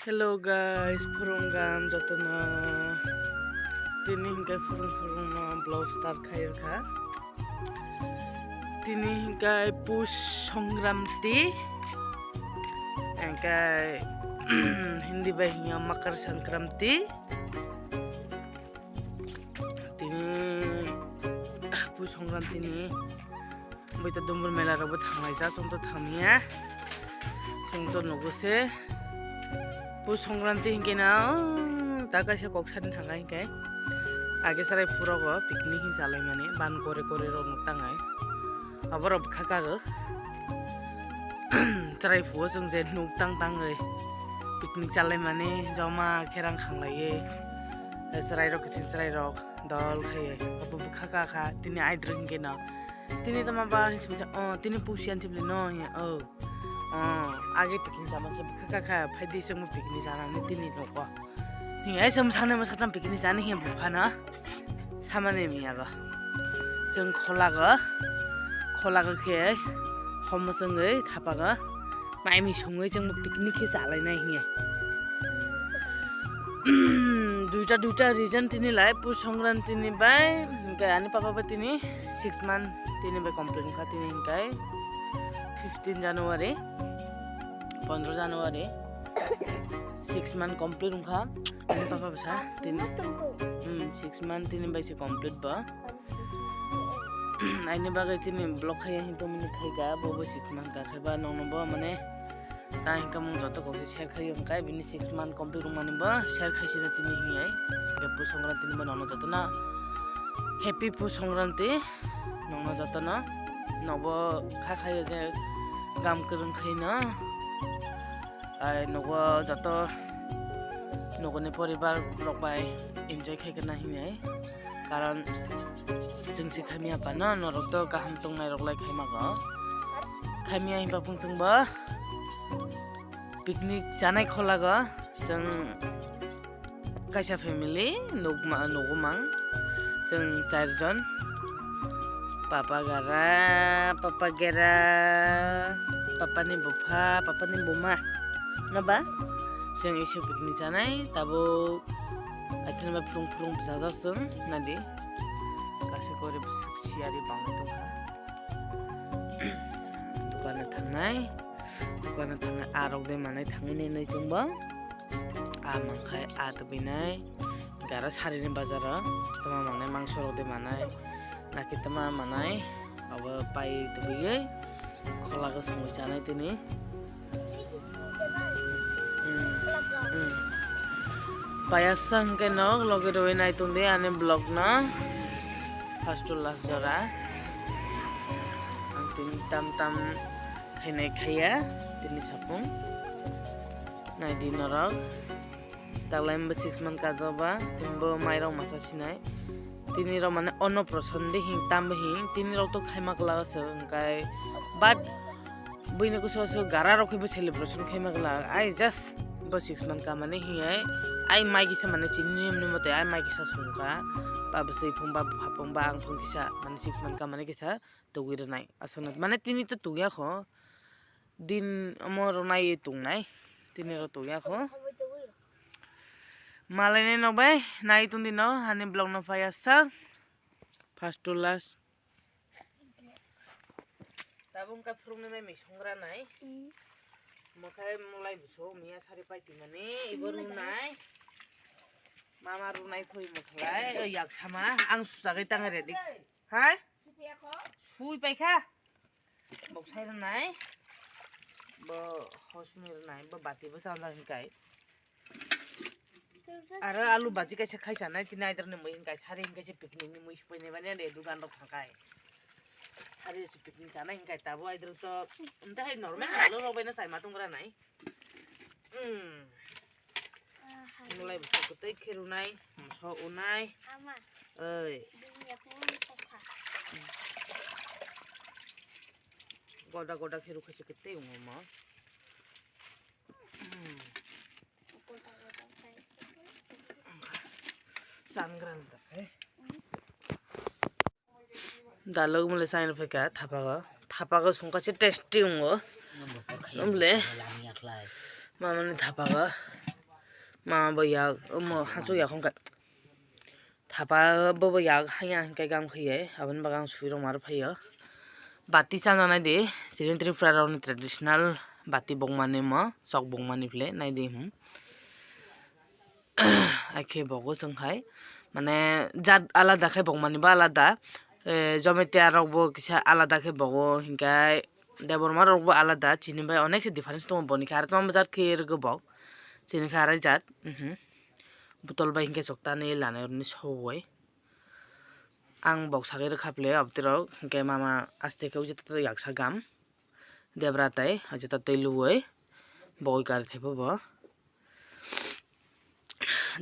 Hello guys, furunggam jotona tini hingga furung na vlog start khair kha. Tini hingga push songramti, hingga Hindi bahasa Makar Sankranti. Tini push songramti ni, kita dumbul mela robot hangai sa, song to thamia, song to nuguse. पुस संक्रांति हिंके ना ताका से कक्सान थांगा हिंके आगे साराय फुराग picnic हिं जालाय माने बान करे करे रंग तांगाय आबर अब खाकागो साराय फुओ जों जे नुक तां तांगै पिकनिक जालाय माने जमा खेरां खांलायो साराय रक सिन साराय रक दल खायो अब खाका खा तिनि आइद्र हिंके ना तिनि त माबा हिंसुजा तिनि पुसियान सिबले न आगे पिकनिक जामान सब खा फायदे जों पिकनिक जानानै दिनै न'खौ हिंहाय जों सानैबो साथाम पिकनिक जानो हिं बुफाना सामाने मियागो जों खलागो खे हम जोङै थापागो माइमि सङै जों पिकनिक जालायनाय हिंहाय दुइटा रिजन तिनिलाय पुस संक्रान्तिनि बाय हिंखाय आनि पापाबो तिनि 6 month तिनि बाय कमप्लिट खा तिनि हिंखाय 15 January 15 January 6 month complete उनका ini papa besar tini 6 month tini baisi complete ba ini bagai tini blog kaya hinto mini kaya bobo 6 month ka kaya ba nono ba mane ta hinka mong joto ko share kaya unkay bini 6 month complete umani ba share kaya sila tini hiyay kaya push songkranti ni ba nono joto na happy push songkranti nono joto na nobo kaya je gam kereng kaya na nogo joto nogoni poribar rok bai enjoy khaigna hinai karon jingsi khamia pana norok to kaham tongnai rok lai khaimaga khamia himba pungchungba picnic janai kholaga jeng kaisa family nogomang jeng 4 jon papa gera papa ni bufa papa ni buma naba जों एसे picnic जानाय दाबो आथिनबा फुरुं जाजासों नादि गासै करे सियारि बांनाय दंखा दुकाना थांनाय आरग दे मानाय थाङैनाय नै जोंबा आ मंखाय आ तबिनाय गारा सारिनि बाजारा तमा मानाय मांस रग दे मानाय नाखि तमा मानाय अब पाइ तबियै खलागो सङै जानाय तिनि Payasa hingke nog logi roi nai tungde ane blog na first to last jora ang tini tam khainai khaya tini sapung nai di norok taglaim 6 month kajoba timbo mairok masa sinai tini ro mane ono proson de hing tam hing tini ro to khaimak lagaso hingkai but buine ko so gara rokhibo celebration khaimak lag I just 6 month ka mane hiyai ai mai kisa mane chini nimni mote ai mai kisa sungka baba sei phungba phapungba ang phung kisa mane 6 month ka mane kisa tugir nai asonat mane tini to tugya kho din amor nai tungnai tini ro tugya kho malai ne no bai nai tundi no hane blog no payasa first to last tabung ka phurung ne mai songra nai Makai mulai busuk mia sari pai tingane ibu runai mama runai koi makai yak sama ang susagai tang ready hai sui pai kha bok sai runai bo hosmi runai bo bati bo sanda hinkai ara alu baji kaisa khaisa nai tinai darne moi hinkai sari hinkai se picnic ni moi spoi ne bane re dukan rok thakai hari si picnic sana hingkai tabo aidro to entah hai normal halo robai na sai matung ra nai mulai besok ketai khirunai so unai oi goda khiru khase ketai ngoma sangranta Dalog mulai sain feka थापागा संकासे tasty होंगो हमले मामाने थापागा माबाबो याग हासु याखंखाय थाबाबो याग हाया हिंखाय गाम खैयै आबन बागां सुइरं मार फैयो बाति चाना नायदे सिरिन त्रिपुरा रावनि ट्रेडिशनल बाति बंमानि म सक बंमानि फ्ले नायदे हम आखे बगो जोंहाय माने जात आलादा खाय बंमानिबो आलादा जमेटिया रावबो किसा आलादा खाय बगो हिंखाय देबरमा रावबो आलादा चिनिबाय अनेक डिफारेंस दङ बनिखा आरो तम जात खेर गोबाव चिनिखा आरो जात बुतल बाय हिंखाय सकतानि लानायनि सौय आं बक्साखै रोखाप्ले अबतिराव हिंखाय मामा आस्तेखौ जेता यागसा गाम देब्राताय जेता तैलुवै बय गार थेबो ब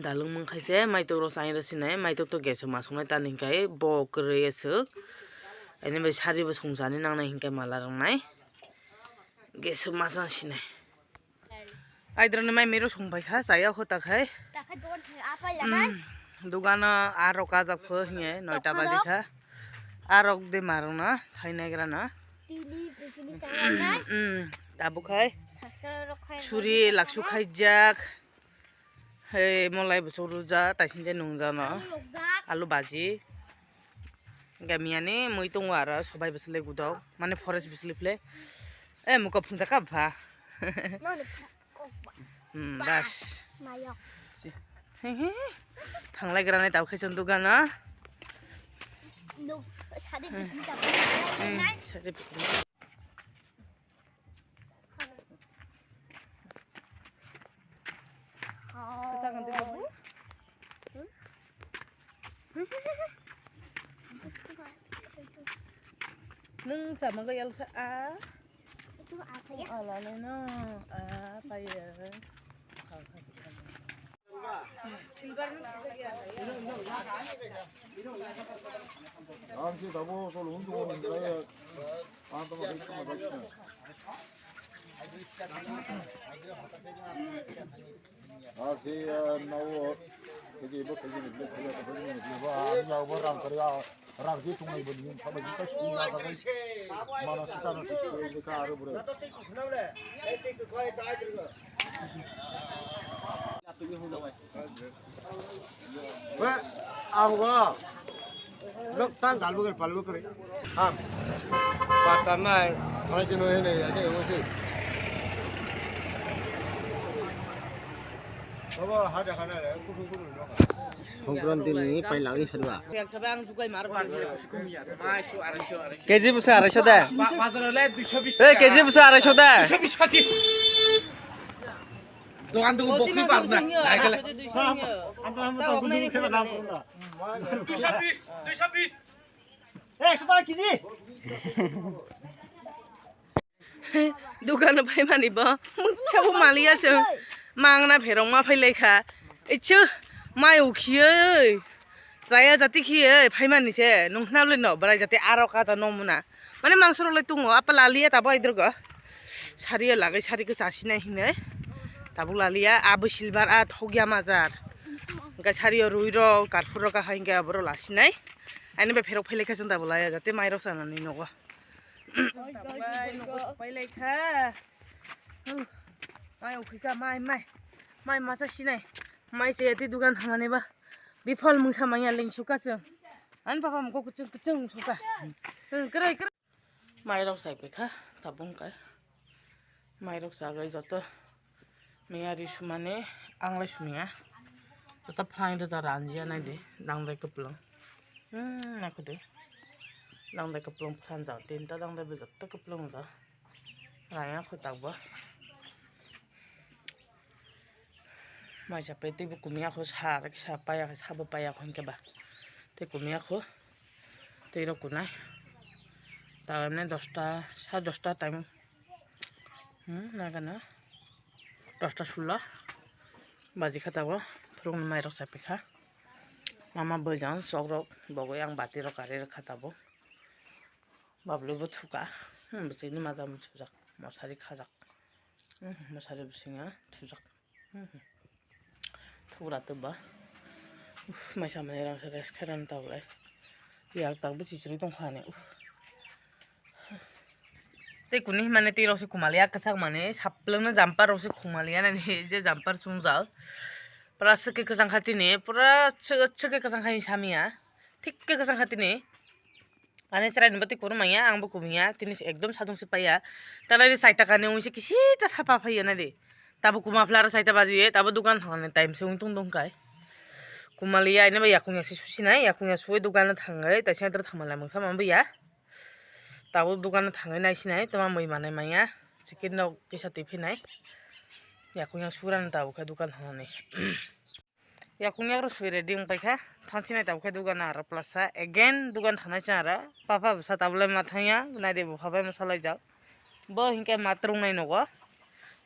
दालुं मंखायसे माइतो रसाय रसिनाय माइतो तो गेसो मासंनाय तान हिंखाय बकरेसो एने बे सारिबो संजानि नांनाय हिंखाय माला रंनाय गेसो मासा सिनाय आइद्रने माइ मेरो संबायखा जाया होताखाय दुगाना आरो काजाक फो हिंगे 9टा बाजिखा आरक दे मारना थाइनायग्राना दाबुखाय छुरी लाक्सु खाइजाक हे मलाई बसरुजा ताइसिनजे नंजाना आलु बाजी गामियानि मै दङ आरो सबाय बिसले गुदाव माने फरेस्ट बिसले फ्ले ए मुका फुंजाका भा बास थांलायग्रानाय दावखायसन दुगाना nung sama gaya elsa a itu apa ya ala leno a apa ya 아무튼 나보 저 운동하는데 아무튼 뭐 그렇게 아, 제 나오 저기 뭐 저기 뭐 뭐 뭐랑 그래야 랑지 통에 보니 사실 그 시기가 가서 만화 스타는 시기가 알아보래. 왜 아무가 럭땅 갈버거 발버 그래. 아. 바타나이 아니는 해네 야게 요새. बाबा हाजा खाना है कुछ संक्रांति नहीं पहला ही छलवा केजी बुसा 250 दा बाजारले 220 ए केजी बुसा 250 दा 220 दोकान दुको बक्सी पार्दा आइगले 220 ए 100 टाका केजी दुकान भाइ मानि ब मुछाबो मालिया छ मांगना भेरं मा फैलायखा इच्छु माइ उखियै जाया जाति खियै फाइमानिसे नंखनाले न बराय जाति आरका त नमुना माने मांसरले तुङो आपा लालिया ताबो इदरग सारिया लागै सारिखौ जासिनाय हिनै ताबो लालिया आबो सिलभार आ थगिया माजार गा सारिया रुइरो कारफुर का हाइंगा बरो लासिनाय आइने बे भेरं फैलायखा जों ताबो लाया जाति माइरो सानानि नगो ताबलाय नगो फैलायखा माइ उखिका माइ मासा सिनाय माइ चेति दुकान थामानेबा बिफल मुसा माइया लिंसुका जों आन पापा मको कुचुं सुका करे माइ रक साइपेखा ताबुंका माइ रक जागै जत मेयारि सुमाने आंलाय सुमिया जत फाइद त रानजिया नायदे दांदाय कपलं नाखदे दांदाय कपलं फान जा तीनटा दांदाय बे जत कपलं जा राया खताबा माइ सापे ते कुमिया खो सार के सापाया साबो पाया खन के बा ते कुमिया खो ते रो कुनाय ताने 10टा 10:30 टाइम नागाना 10टा 16 बाजी खताबो फुरुं माइ रो सापेखा मामा बजान सग्रो बगो आं बाति रो कारे खताबो बाबलेबो थुका बिसिनि माजा मुछुजाक मसारि खाजाक मसारि बिसिङा थुजाक थुरा तबा माइसा माने रांसे रेस खरान तावलाय याक ताबो चिचुरि दंखाने ते कुनि माने ते रसे कुमालिया कसाक माने साप्लंनो जाम्पार रसे कुमालिया ने जे जाम्पार सुंजाल pura seke kesang hati nih, pura cege kesang hati samia, tik ke kesang hati nih. Ane serai nembati kurma ya, angbu kumia, tinis ekdom sadung supaya. Tala di saita kane unsi kisi tas apa ya nade. Tabu kuma flara saita baji tabu dukan hane time se untung dong kai. Kumalia ini ba yakunya si susi nai, yakunya suwe dukan thangai, tasi adra thamala mangsa mambu ya. Tabu dukan thangai nai sinai, tama moi manai maya, chicken dog kisa tipi nai. Yakunya suran tabu ka dukan hane. Yakunya harus ready ng paika. Thangchina tabu ka dukan ara plasa. Again dukan thanai chara. Papa bisa tabule mathanya, nade bu phabai masalai jau. Bo hingke matrung nai nogo.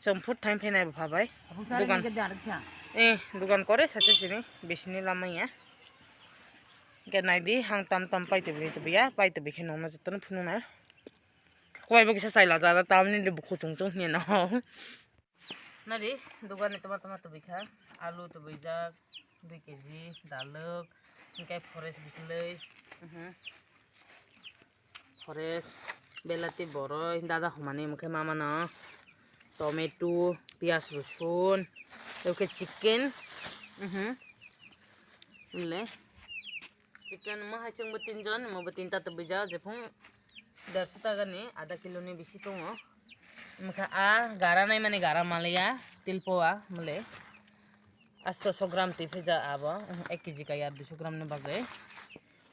Jom food time penai bu phabai. Dukan. Dukan kore sacha sini besini lama ya. Ke naidi hang tam pai tebi ya, pai tebi ke noma jatun phunu na. Koi bagi sa saila jada tamni le bukhu chung ni no. Nadi dukan itu teman tebi kha alu tebi jak 2 kg daluk hingke forest bislei. Forest belati boroi dada humani mukhe mama na. Tomato, pias rusun, oke chicken, le, chicken mah hacung betin jon, mau betin tak terbeja, jepung, 150 taga nih, ada kilo nih bisi tuh mo, maka gara nih mana gara malia, tilpoa, male, as 200 gram tipe ja aba, 1 kg kaya 200 gram nih bagai,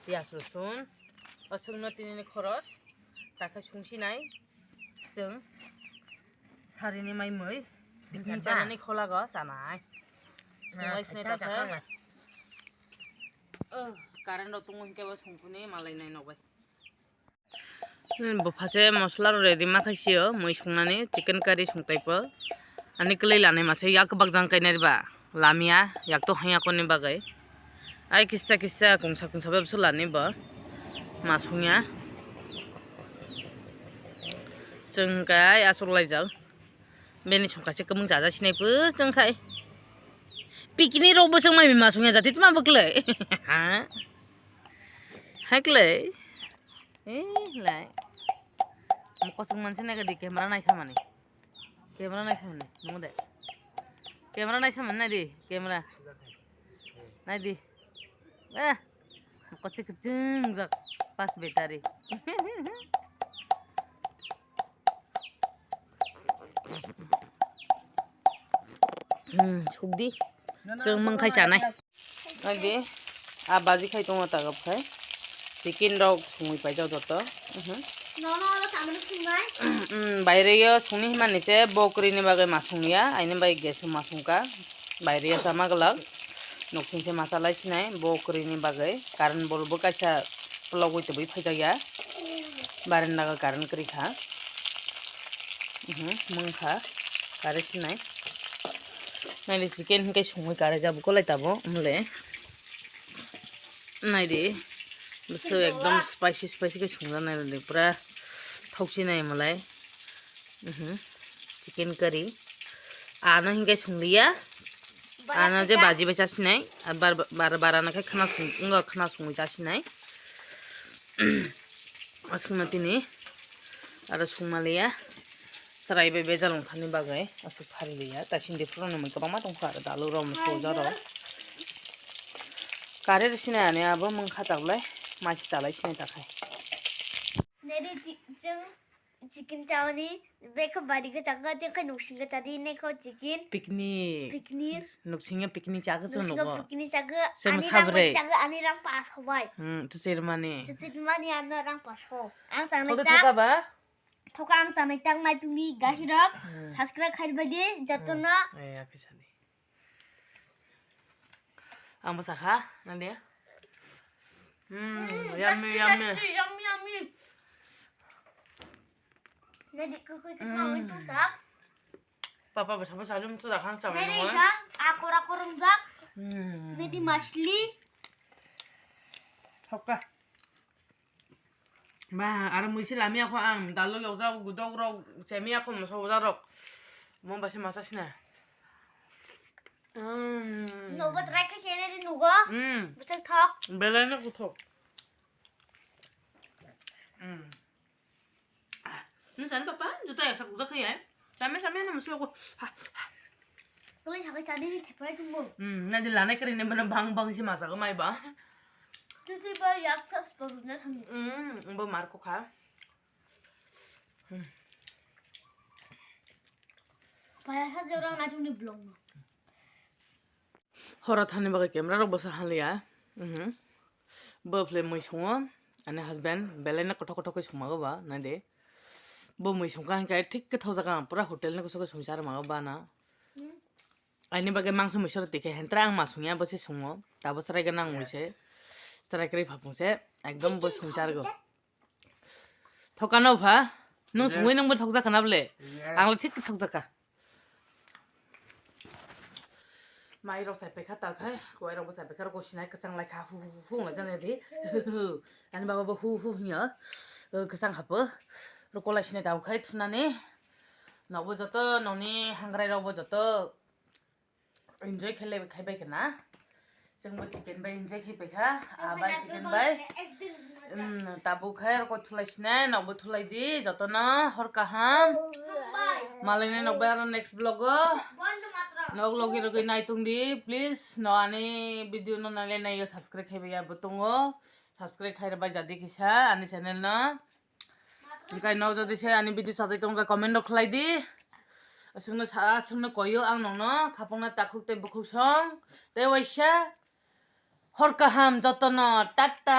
pias rusun, asung nanti nih khoros, tak sungsi nai, jeng. Hari ini mai moi, bikin chana ni khola go sanai. Sungai sini tak ter. Karen do tunggu hingke bos hungkuni malai nai nobai. Bopase masala ready makaisio, moi sungnani chicken curry sungtai po. Ani kelai lane masih yak bagjang kai nari ba. Lamia yak to hanya koni bagai. Ai kissa kungsa bab sulani ba. Masungnya. Jengkai asur lai jau. Beni sungkase kemung jaja sinaipo jengkai. Pikini robo jeng mai masungnya jati tu mabukle. Ha? Hakle. Lai. Mukosung mansi naga di kamera naik sama nih. Nunggu deh. Kamera naik sama nih di kamera. Naik di. Mukosik kejeng jak pas betari. Sugdi, jeng mengkai canai. Lagi, abaji kai tunggu tagap kai. Chicken dog sungui pai jau doto. Bayre yo sungni man niche bokri ni bagai masung ya. Aini bai ges masung ka. Bayre yo sama gelak. Noksin se masalai sinai bokri ni bagai. Karan bolbo kaisa pelogoi tebi pai jau ya. Baran naga karan keri kha. Mengkha kare sinai. Nai chicken hingke sungui kare jabu kolai tabo mule. Nai di busu ekdom spicy ke sungja nai di pura thauchi nai mulai. Chicken curry. Ana hingke sunglia. Ana je baji baca sinai. Bar na kai khana sungui ja sinai. Asung mati ni. Ada sungmalia. Serai bebe jalung thani bagai asuk phari liya tasin de phurone mai kabang ma tongkha ara dalu rom soja ro kare sine ane abo mung khataklai machi chalai sine takai nedi jeng chicken chawni beka bari ga changa jeng kai nuksing ga chadi ne ko chicken picnic nuksinga picnic chaga so no picnic chaga ani rang pas hobai to sermane ana rang pas ho ang chang khodo thoka ba thoka ang chang tang nai tungni gahirap subscribe khair bagi jatona ya kesani ang masakha nandia yummy nedi ko ngawin tutak papa bersama salum sudah kan sama nedi nongol sang akor jak nedi masli thoka Ma, ara muisi lami ako ang dalo yaw daw gudog raw semi ako masaw darok. Mo ba si masas na? Nugo try ka siya na din nugo. Bisag talk. Bela na ko thok. Nusan papa, juta ya sa kuda kaya. Sami na maslo ko. tôi chẳng có chán đi thẹp lại chung bộ 나들 라네 끓이는 분은 방방시 마사가 많이 봐. tôi sẽ bao giờ sắp sắp nó thằng 뭐 말고 가. phải sao giờ đang nói chung đi blong 허락하는 바가 깨물어 버서 할리야. 버플레 뭐 송어. 아니 husband 벨레나 코토코토코 송마가 봐. 나데. 뭐 송가 하니까 ठीक थाउजागा पूरा hotel ने कुछ संसार मागा बाना. आइनि बागे मांस मुसर देखे हेंत्रा आं मासुनिया बसे सङो दाबो सराय गोनां मुसे सरायकरै फापुंसे एकदम बस संसार गो थकानो भा नों सङै नोंबो थक जाखानाबले आंल ठीक थक जाका माइरो साइपेखा ताखाय गयरो साइपेखा रो गसिनाय कसां लाइखा हु हु ला जाने दे आनि बाबाबो हु हु हियो कसां हाबो रो कलायसिने दावखाय थुनानै नबो जत ननि हांग्राय रावबो जत enjoy खेले खाइबाय केना जोंबो चिकेन बाय enjoy खाइबायखा आबाय चिकेन बाय ताबु खाय रको थुलायसिने नबो थुलायदि जतना हर काहाम मालायने नबो आरो नेक्स्ट ब्लॉग नग लगे रगै नायतुंदि प्लीज नआनि भिडियो न नाले नायो सब्सक्राइब खाइबाय बतंगो सब्सक्राइब खाइरबाय जादि किसा आनि चैनल न निकाय न जदि से आनि भिडियो साजै तंगा कमेन्ट रखलायदि असंनो सा असंनो कयो आं नंनो खापंना ताखुते बुखुसं देवाइसा हर काहाम जतन टाटा